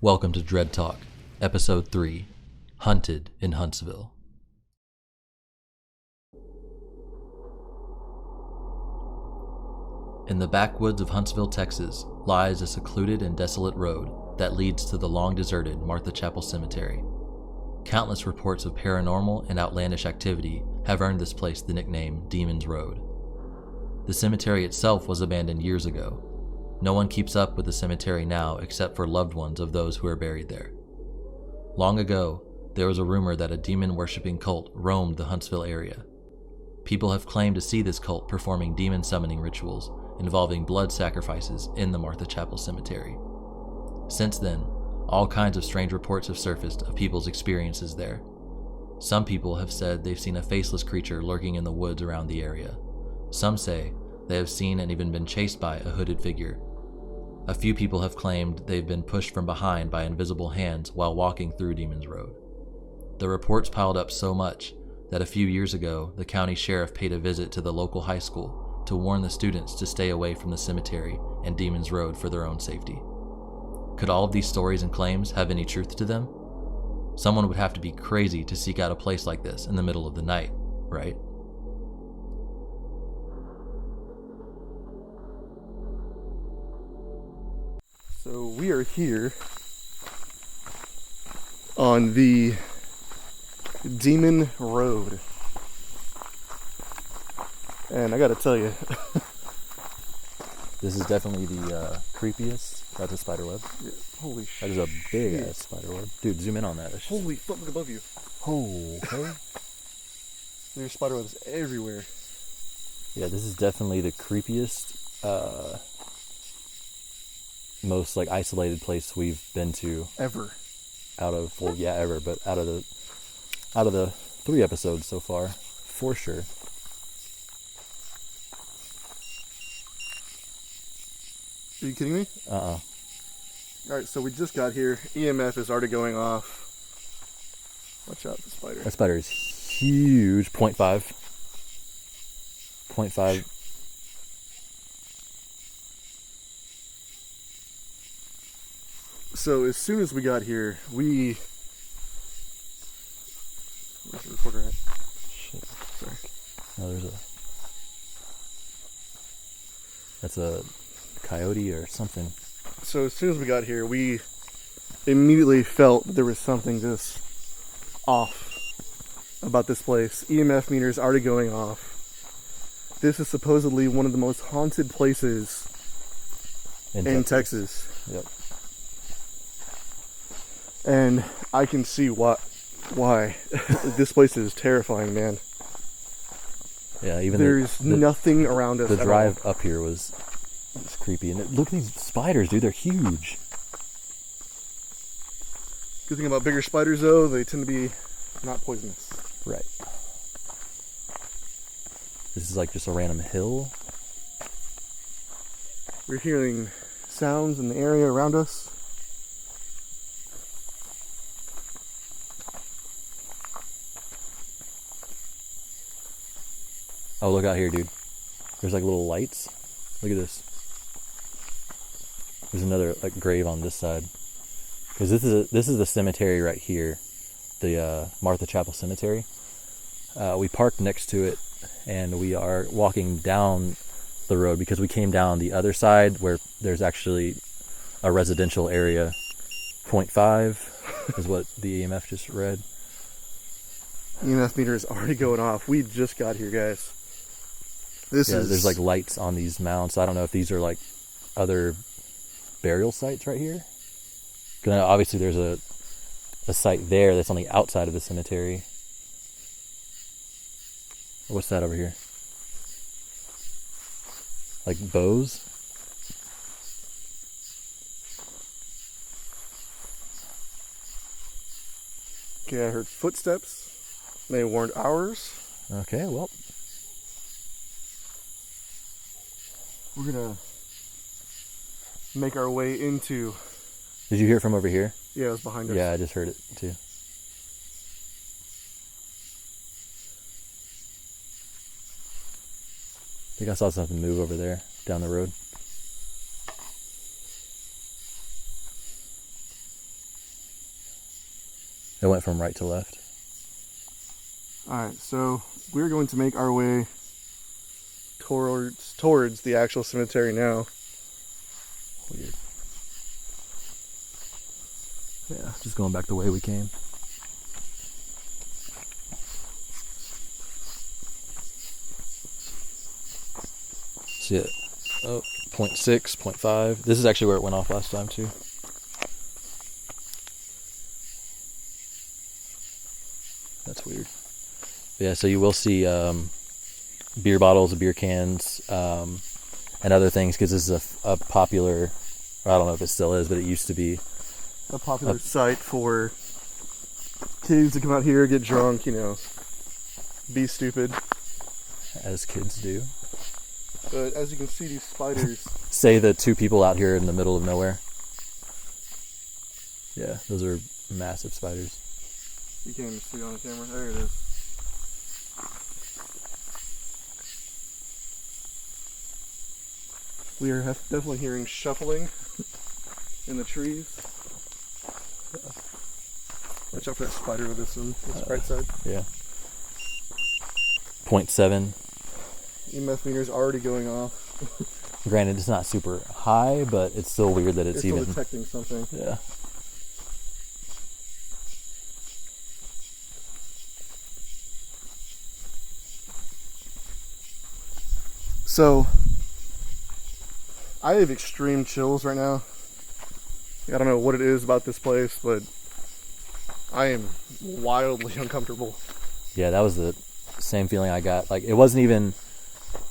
Welcome to Dread Talk, Episode 3, Hunted in Huntsville. In the backwoods of Huntsville, Texas, lies a secluded and desolate road that leads to the long-deserted Martha Chapel Cemetery. Countless reports of paranormal and outlandish activity have earned this place the nickname Demon's Road. The cemetery itself was abandoned years ago. No one keeps up with the cemetery now except for loved ones of those who are buried there. Long ago, there was a rumor that a demon-worshipping cult roamed the Huntsville area. People have claimed to see this cult performing demon-summoning rituals involving blood sacrifices in the Martha Chapel Cemetery. Since then, all kinds of strange reports have surfaced of people's experiences there. Some people have said they've seen a faceless creature lurking in the woods around the area. Some say they have seen and even been chased by a hooded figure. A few people have claimed they've been pushed from behind by invisible hands while walking through Demon's Road. The reports piled up so much that a few years ago, the county sheriff paid a visit to the local high school to warn the students to stay away from the cemetery and Demon's Road for their own safety. Could all of these stories and claims have any truth to them? Someone would have to be crazy to seek out a place like this in the middle of the night, right? So we are here on the Demon Road, and I gotta tell you, This is definitely the creepiest. That's a spider web. yeah, holy shit. That is a big ass spider web. Dude, zoom in on that. Holy fuck, look above you. Oh, okay. There's spider webs everywhere. Yeah, this is definitely the creepiest, most like isolated place we've been to Ever. ever, but out of the 3 episodes so far, for sure. Are you kidding me? Alright, so we just got here. EMF is already going off. Watch out, the spider. That spider is huge. 0.5. 0.5. So as soon as we got here, where's the recorder at? Shit. Sorry. No, that's a coyote or something. So as soon as we got here, we immediately felt that there was something just off about this place. EMF meters already going off. This is supposedly one of the most haunted places in Texas. Yep. And I can see why. This place is terrifying, man. Yeah, even there's nothing around us. The drive up here was creepy, and look at these spiders, dude. They're huge. Good thing about bigger spiders, though, they tend to be not poisonous. Right. This is like just a random hill. We're hearing sounds in the area around us. Oh, look out here, dude. There's like little lights. Look at this. There's another like grave on this side. Because this is the cemetery right here, the Martha Chapel Cemetery. We parked next to it, and we are walking down the road because we came down the other side where there's actually a residential area. 0.5 is what the EMF just read. EMF meter is already going off. We just got here, guys. There's like lights on these mounds. I don't know if these are like other burial sites right here. Because obviously there's a site there that's on the outside of the cemetery. What's that over here? Like bows? Okay, I heard footsteps. They weren't ours. Okay, well. We're gonna make our way into... Did you hear it from over here? Yeah, it was behind us. Yeah, I just heard it too. I think I saw something move over there, down the road. It went from right to left. Alright, so we're going to make our way towards the actual cemetery now. Weird. Yeah, just going back the way we came. See it? Oh, 0.6, 0.5. This is actually where it went off last time too. That's weird. Yeah, so you will see beer bottles, beer cans, and other things, because this is a popular, or I don't know if it still is, but it used to be a popular site for kids to come out here, get drunk, you know, be stupid. As kids do. But as you can see, these spiders... Say the two people out here in the middle of nowhere. Yeah, those are massive spiders. You can't even see it on the camera. There it is. We are definitely hearing shuffling in the trees. Watch out for that spider with this right side. Yeah. 0.7. EMF meter's already going off. Granted, it's not super high, but it's still weird that it's still even detecting something. Yeah. So, I have extreme chills right now. I don't know what it is about this place, but I am wildly uncomfortable. Yeah, that was the same feeling I got. Like, it wasn't even,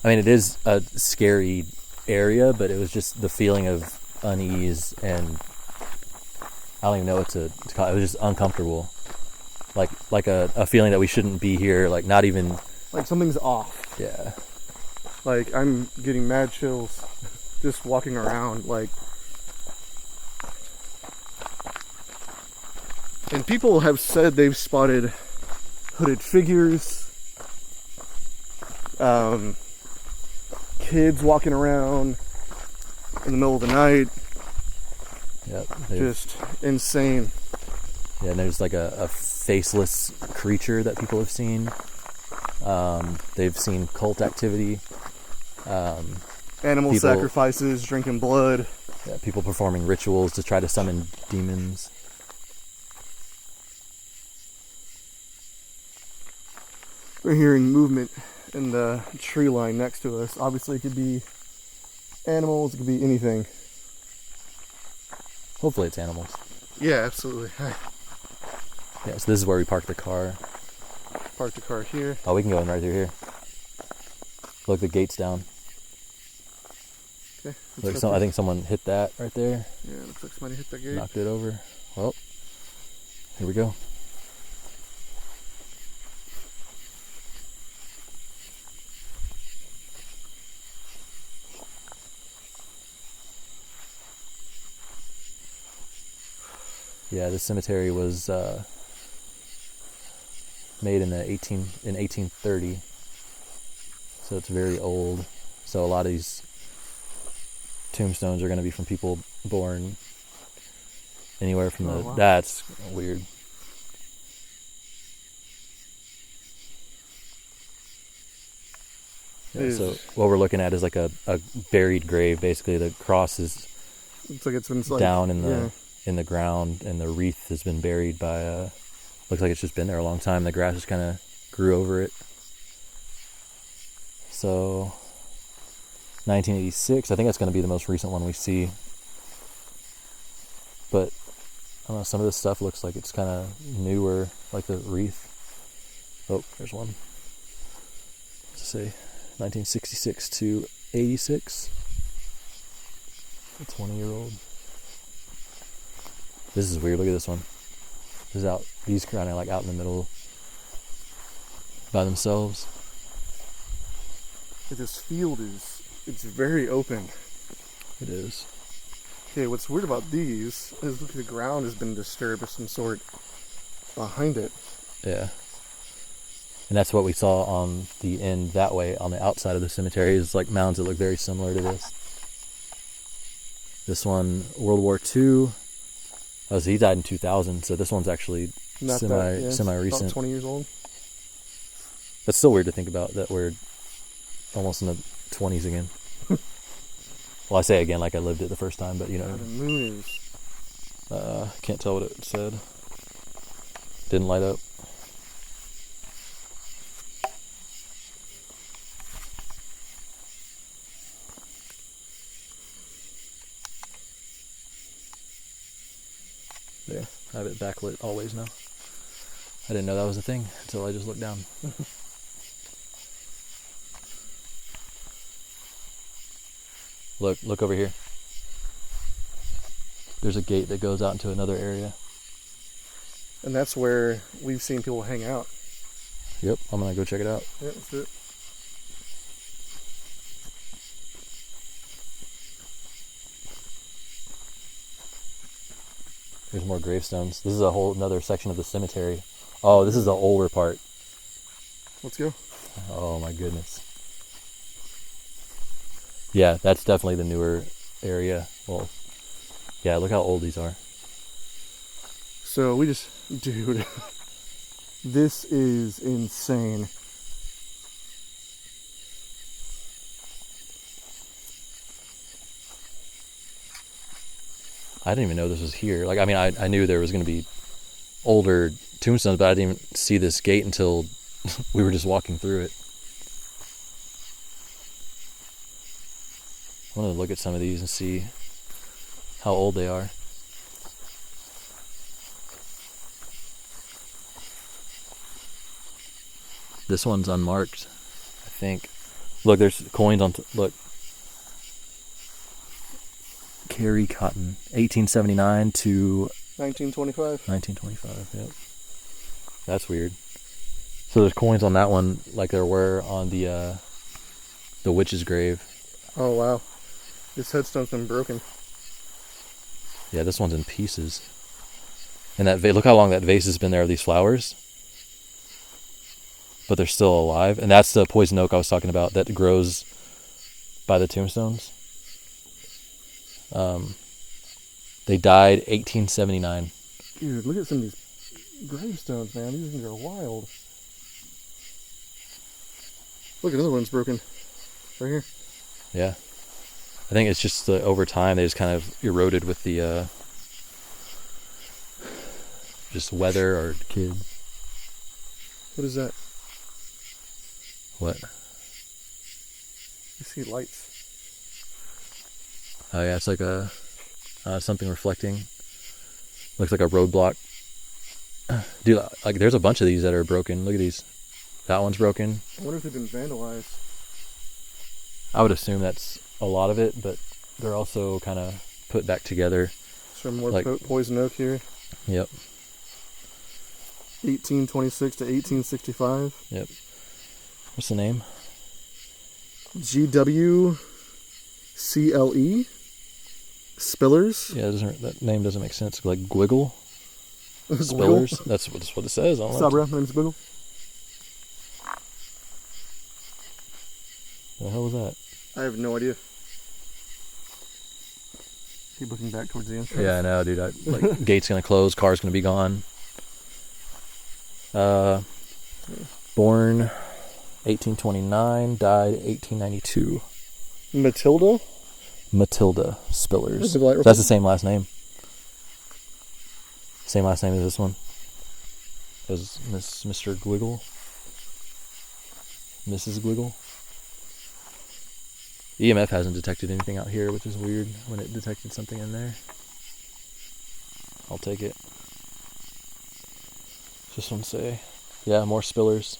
I mean, it is a scary area, but it was just the feeling of unease, and I don't even know what to call it. It was just uncomfortable. Like a feeling that we shouldn't be here, like not even... Like something's off. Yeah. Like, I'm getting mad chills just walking around, like... And people have said they've spotted hooded figures, kids walking around in the middle of the night. Yep. Just insane. Yeah, and there's like a faceless creature that people have seen. They've seen cult activity. Animal sacrifices, drinking blood. Yeah, people performing rituals to try to summon demons. We're hearing movement in the tree line next to us. Obviously, it could be animals, it could be anything. Hopefully it's animals. Yeah, absolutely. Yeah, so this is where we parked the car. Park the car here. Oh, we can go in right through here. Look, the gate's down. Okay. Look, I think someone hit that right there. Yeah, looks like somebody hit that gate. Knocked it over. Well, here we go. Yeah, this cemetery was made in 1830, so it's very old. So a lot of these tombstones are going to be from people born anywhere from wow. That's weird. Yeah, so what we're looking at is like a buried grave. Basically, the cross is it's like it's been down in the ground, and the wreath has been buried by looks like it's just been there a long time. The grass just kind of grew over it. So 1986, I think that's going to be the most recent one we see. But I don't know, some of this stuff looks like it's kind of newer, like the wreath. Oh, there's one. What's it say? 1966 to 86. A 20-year-old. This is weird. Look at this one. This is out. These kind of like out in the middle by themselves. This field it's very open. It is. Okay, what's weird about these is look, the ground has been disturbed of some sort behind it. Yeah. And that's what we saw on the end that way, on the outside of the cemetery, is like mounds that look very similar to this. This one, World War II, Oh, so he died in 2000, so this one's actually Not semi-recent. About 20 years old. That's still weird to think about, that we're almost in the 20s again. Well, I say again like I lived it the first time, but you know. The moon is... Can't tell what it said. Didn't light up. There, I have it backlit always now. I didn't know that was a thing until I just looked down. Look over here. There's a gate that goes out into another area. And that's where we've seen people hang out. Yep, I'm gonna go check it out. Yeah, that's it. There's more gravestones. This is a whole another section of the cemetery. Oh, this is the older part. Let's go. Oh my goodness. Yeah, that's definitely the newer area. Well, yeah, look how old these are. So we just... Dude. This is insane. I didn't even know this was here. Like, I mean, I knew there was going to be older tombstones, but I didn't even see this gate until we were just walking through it. I want to look at some of these and see how old they are. This one's unmarked, I think. Look, there's coins on... look. Carrie Cotton, 1879 to... 1925. 1925, yep. That's weird. So there's coins on that one like there were on the witch's grave. Oh, wow. This headstone's been broken. Yeah, this one's in pieces. And that look how long that vase has been there of these flowers. But they're still alive. And that's the poison oak I was talking about that grows by the tombstones. They died 1879. Dude, look at some of these gravestones, man. These things are wild. Look, another one's broken. Right here. Yeah. I think it's just over time they just kind of eroded with the just weather or kids. What is that? What? You see lights. Oh yeah, it's like a something reflecting. Looks like a roadblock. Dude, like there's a bunch of these that are broken. Look at these. That one's broken. I wonder if they've been vandalized. I would assume that's a lot of it, but they're also kind of put back together. Some more like, poison oak here. Yep. 1826 to 1865. Yep. What's the name? GWCLE. Spillers. Yeah, that name doesn't make sense. Like Gwiggle. Spillers. That's what it says. What's up, bro? My name's Gwiggle. The hell was that? I have no idea. Keep looking back towards the entrance. Yeah, I know, dude. Like gate's gonna close, car's gonna be gone. Born 1829, died 1892. Matilda Spillers. That's the same last name. Same last name as this one. As Mr. Gwiggle. Mrs. Gwiggle. EMF hasn't detected anything out here, which is weird when it detected something in there. I'll take it. What's this one say? Yeah, more spillers.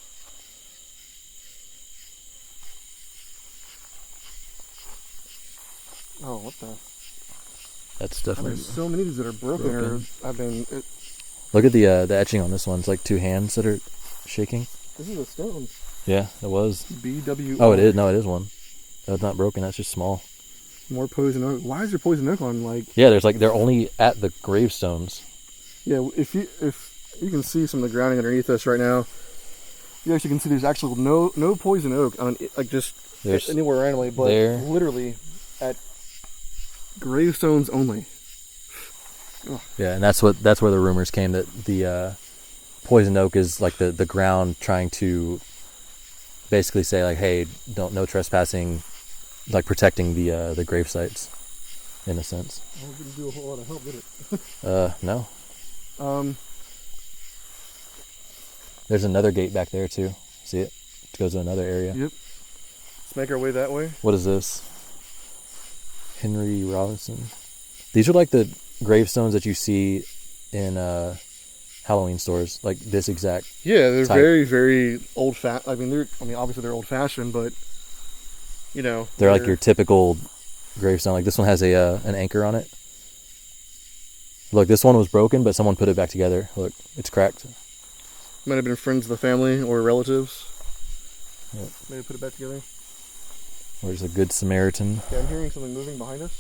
Oh, what the? That's definitely... There's so many of these that are broken. Look at the etching on this one. It's like two hands that are shaking. This is a stone. Yeah, it was. BW. Oh, it is. No, it is one. That's not broken. That's just small. More poison oak. Why is there poison oak on Yeah, they're only at the gravestones. Yeah, if you can see some of the grounding underneath us right now, you actually can see there's actually no poison oak on there's anywhere randomly, but literally at gravestones only. Ugh. Yeah, and that's where the rumors came that the poison oak is like the ground trying to basically say like, hey, no trespassing, like protecting the grave sites, in a sense. Well, it didn't do a whole lot of help, did it? No. Um, There's another gate back there too. See it? It goes to another area. Yep. Let's make our way that way. What is this? Henry Robinson. These are like the gravestones that you see in Halloween stores, like this exact. Yeah, they're type. very, very old-fashioned. I mean, obviously they're old-fashioned, but you know, They're like your typical gravestone. Like this one has an anchor on it. Look, this one was broken, but someone put it back together. Look, it's cracked. Might have been friends of the family or relatives. Yep. Maybe put it back together. Where's a good Samaritan? Okay, I'm hearing something moving behind us.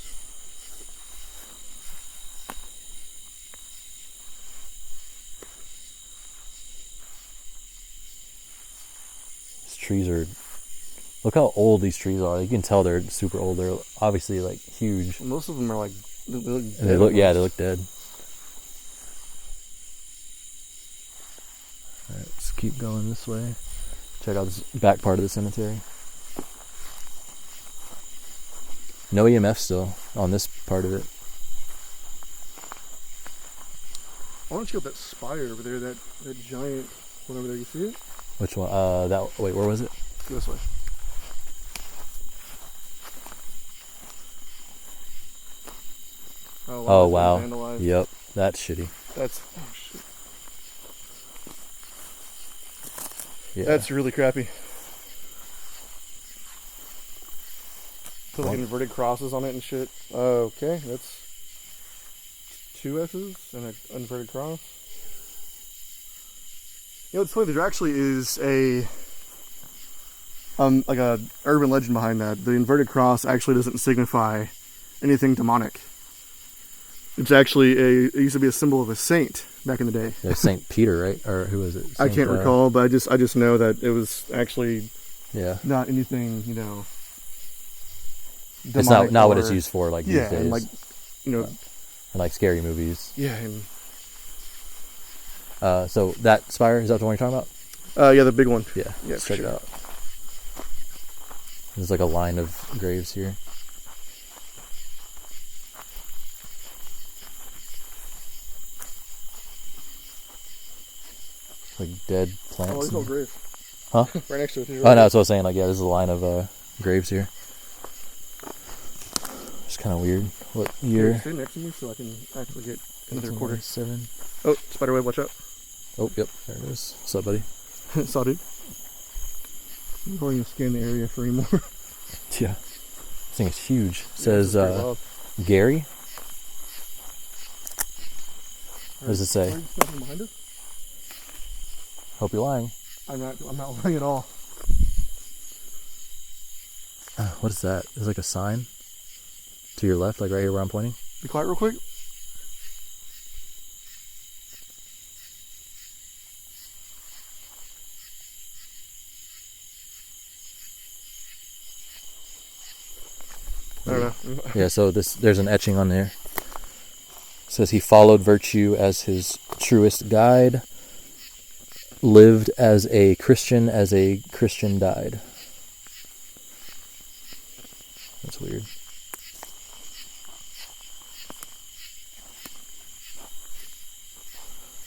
These trees are. Look how old these trees are. You can tell they're super old. They're obviously like huge. Most of them are like they look dead. And they look, yeah, they look dead. All right, let's keep going this way. Check out this back part of the cemetery. No EMF still on this part of it. I want to check out that spire over there, that giant one over there. You see it? Which one? Wait, where was it? This way. Oh wow. Vandalized. Yep, that's shitty. That's oh shit. Yeah. That's really crappy. Put like What? inverted crosses on it and shit. Okay, that's 2 S's and an inverted cross. You know, it's funny. There actually is like a urban legend behind that. The inverted cross actually doesn't signify anything demonic. It's actually it used to be a symbol of a saint back in the day. Yeah, Saint Peter, right? Or who is it? I can't recall, but I just know that it was actually Yeah. not anything, you know. It's not what it's used for, like these Yeah, days. and like, you know. And like scary movies. Yeah, and so that spire, is that the one you're talking about? yeah, the big one. Yeah. Yeah, Let's for check sure. it out. There's like a line of graves here. Like dead plants. Oh, there's no and- grave. Huh? Right next to it. Oh, no, that's what I was saying. Like, yeah, there's a line of graves here. It's kind of weird. What year? Stay next to me so I can actually get another quarter. 7. Oh, spiderweb, watch out. Oh, yep, there it is. What's up, buddy? Saw, dude. I'm going to scan the area for any more. Yeah. This thing is huge. It says Gary. What does it say? Nothing behind us? Hope you're lying. I'm not lying at all. What is that? There's like a sign to your left, like right here where I'm pointing. Be quiet real quick. I don't know. Yeah, so there's an etching on there. It says he followed virtue as his truest guide, lived as a Christian died. That's weird.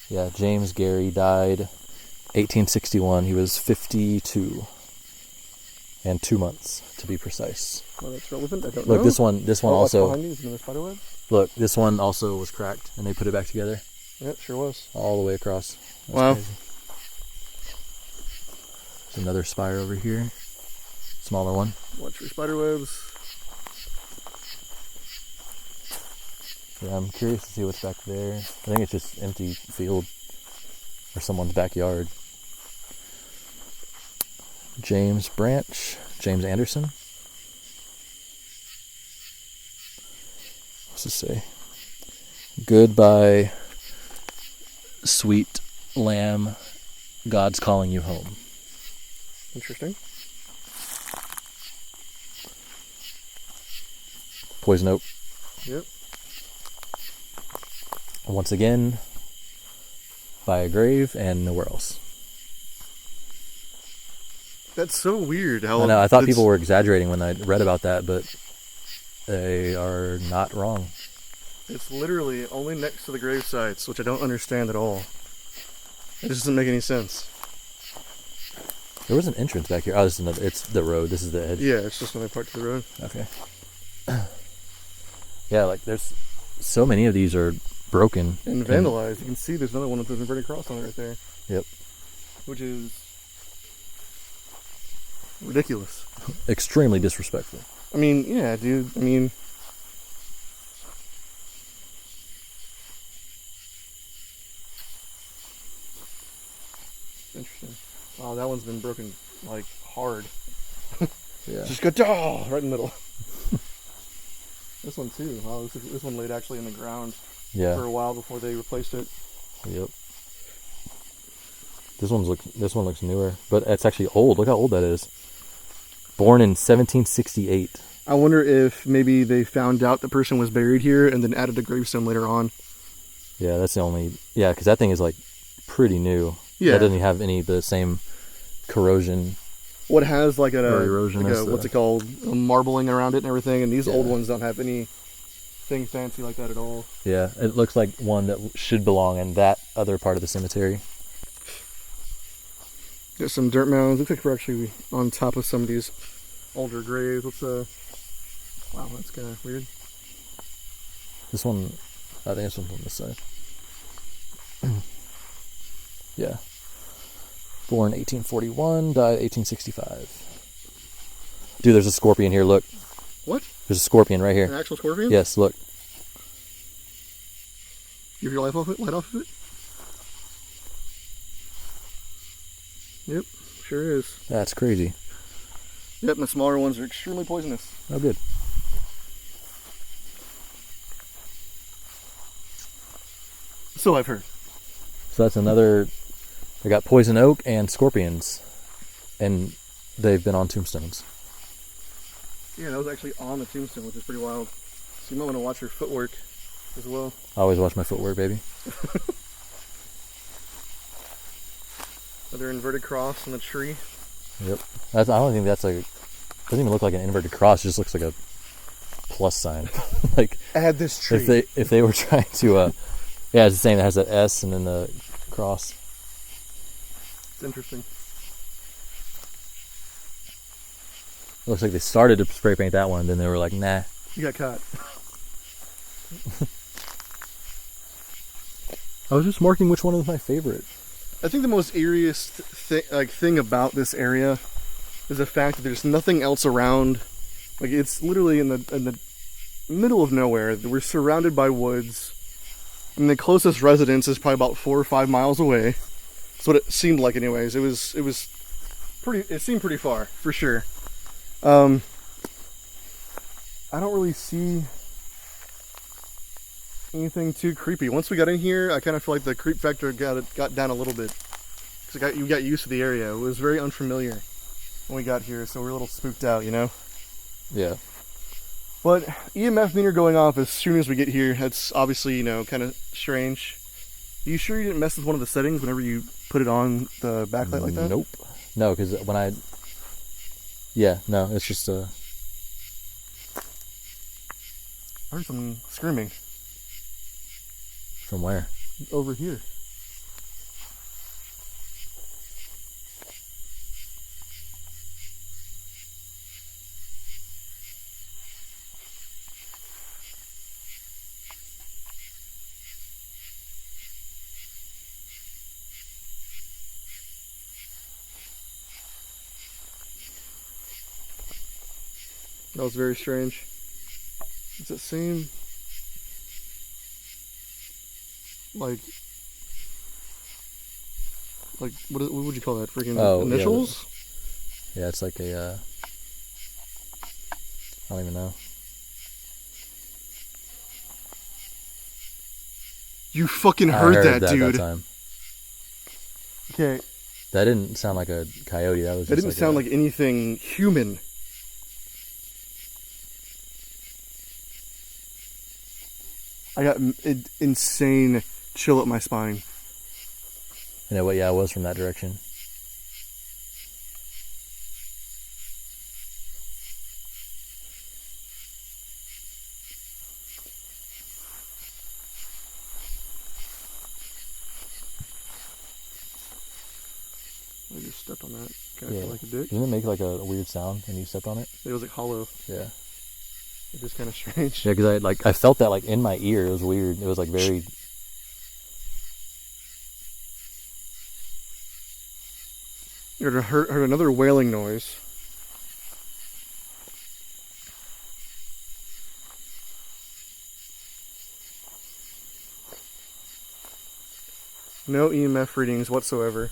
Yeah, James Gary died 1861. He was 52 and 2 months to be precise. Well, that's relevant. I don't Look, know. this one also. Behind you is another spiderweb. Look, this one also was cracked, and they put it back together Yeah, it sure was. all the way across. That's Wow. crazy. There's another spire over here, smaller one. Watch your spiderwebs. Yeah, I'm curious to see what's back there. I think it's just empty field or someone's backyard. James Branch, James Anderson. What's it say? Goodbye, sweet lamb. God's calling you home. Interesting. Poison oak. Yep. Once again, by a grave and nowhere else. That's so weird. How I know. I thought people were exaggerating when I read about that, but they are not wrong. It's literally only next to the grave sites, which I don't understand at all. It just doesn't make any sense. There was an entrance back here. Oh, this is another. It's the road. This is the edge. Yeah, it's just another part to the road. Okay. Yeah, like there's so many of these are broken and vandalized. You can see there's another one with an inverted cross on it right there. Yep. Which is ridiculous. Extremely disrespectful. I mean, yeah, dude. I mean, interesting. Wow, that one's been broken like hard. Yeah. Just go right in the middle. This one too. Wow, this one laid actually in the ground for a while before they replaced it. Yep. This one looks newer, but it's actually old. Look how old that is. Born in 1768. I wonder if maybe they found out the person was buried here and then added a gravestone later on. Yeah, that's the only. Yeah, because that thing is like pretty new. Yeah. That doesn't have any of the same corrosion. What has like erosion what's it called? A marbling around it and everything, and these old ones don't have anything fancy like that at all. Yeah, it looks like one that should belong in that other part of the cemetery. Got some dirt mounds. Looks like we're actually on top of some of these older graves. Wow, that's kind of weird. This one, I think this one's on this side. Yeah. Born 1841, died 1865. Dude, there's a scorpion here, look. What? There's a scorpion right here. An actual scorpion? Yes, look. You have your light off of it? Yep, sure is. That's crazy. Yep, and the smaller ones are extremely poisonous. Oh, good. So I've heard. So that's another. They got poison oak and scorpions, and they've been on tombstones. Yeah, that was actually on the tombstone, which is pretty wild. So you might want to watch your footwork as well. I always watch my footwork, baby. Another inverted cross on the tree. Yep. I don't think that's like. Doesn't even look like an inverted cross. It just looks like a plus sign. Like add this tree. If they were trying to, yeah, it's the same. It has that S and then the cross. It's interesting. It looks like they started to spray paint that one, then they were like, nah. You got caught. I was just marking which one was my favorite. I think the most eeriest thing about this area is the fact that there's nothing else around. Like, it's literally in the middle of nowhere. We're surrounded by woods. And the closest residence is probably about 4 or 5 miles away. That's what it seemed like anyways. It seemed pretty far, for sure. I don't really see anything too creepy. Once we got in here, I kind of feel like the creep factor got down a little bit. Because you got used to the area. It was very unfamiliar when we got here, so we're a little spooked out, you know? Yeah. But EMF meter going off as soon as we get here, that's obviously, you know, kind of strange. Are you sure you didn't mess with one of the settings whenever you put it on the backlight like that? Nope. No, because when I... Yeah, no, it's just I heard some screaming. From where? Over here. That was very strange. Does it seem like what would you call that? Freaking initials? Yeah, it's like a I don't even know. You fucking heard that, dude. That time. Okay. That didn't sound like a coyote. That was. That didn't sound like anything human. I got an insane chill up my spine. You know what? Yeah, I was from that direction. I just stepped on that. Kind of feel like a dick. Didn't it make like a weird sound when you stepped on it? It was like hollow. Yeah. It was kind of strange. Yeah, because I felt that like in my ear. It was weird. It was like very. I heard another wailing noise. No EMF readings whatsoever.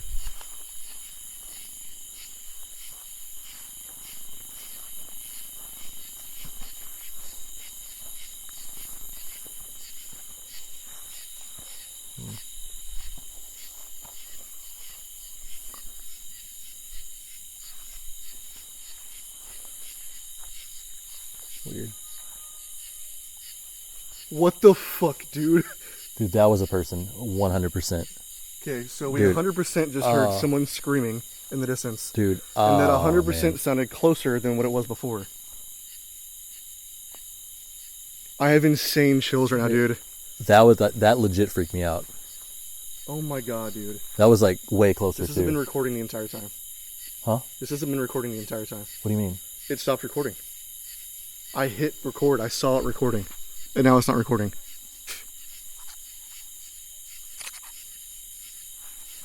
Weird. What the fuck, dude? Dude, that was a person. 100%. Okay, so we Dude. 100% just heard someone screaming in the distance. Dude. And that 100% man. sounded closer than what it was before. I have insane chills right now, dude. That legit freaked me out. Oh my god, dude. That was like way closer This too. hasn't been recording the entire time. Huh? This hasn't been recording the entire time. What do you mean? It stopped recording. I hit record. I saw it recording. And now it's not recording.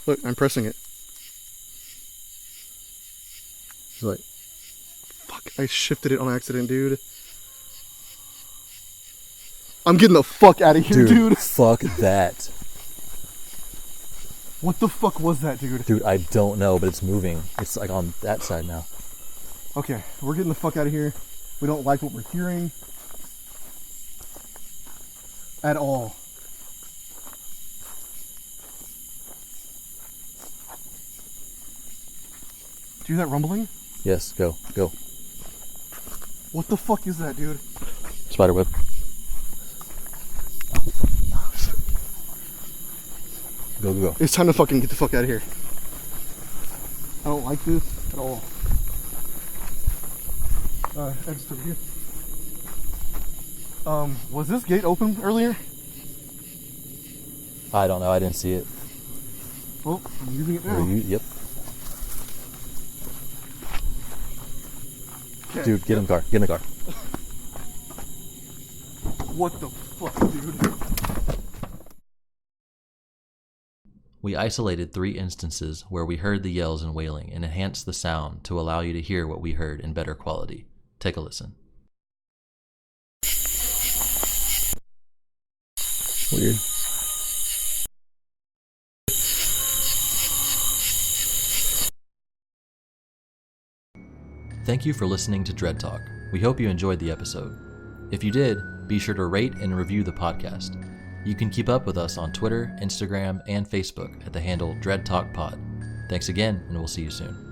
Look, I'm pressing it. It's like, fuck, I shifted it on accident, dude. I'm getting the fuck out of here, dude. Fuck that. What the fuck was that, dude? Dude, I don't know, but it's moving. It's like on that side now. Okay, we're getting the fuck out of here. We don't like what we're hearing. At all. Do you hear that rumbling? Yes, go. What the fuck is that, dude? Spiderweb. Go. It's time to fucking get the fuck out of here. I don't like this at all. Exit over here. Was this gate open earlier? I don't know. I didn't see it. Well, I'm using it now. Yep. Okay. Dude, get in the car. Get in the car. What the fuck, dude? We isolated 3 instances where we heard the yells and wailing and enhanced the sound to allow you to hear what we heard in better quality. Take a listen. Weird. Thank you for listening to Dread Talk. We hope you enjoyed the episode. If you did, be sure to rate and review the podcast. You can keep up with us on Twitter, Instagram, and Facebook at the handle Dread Talk Pod. Thanks again, and we'll see you soon.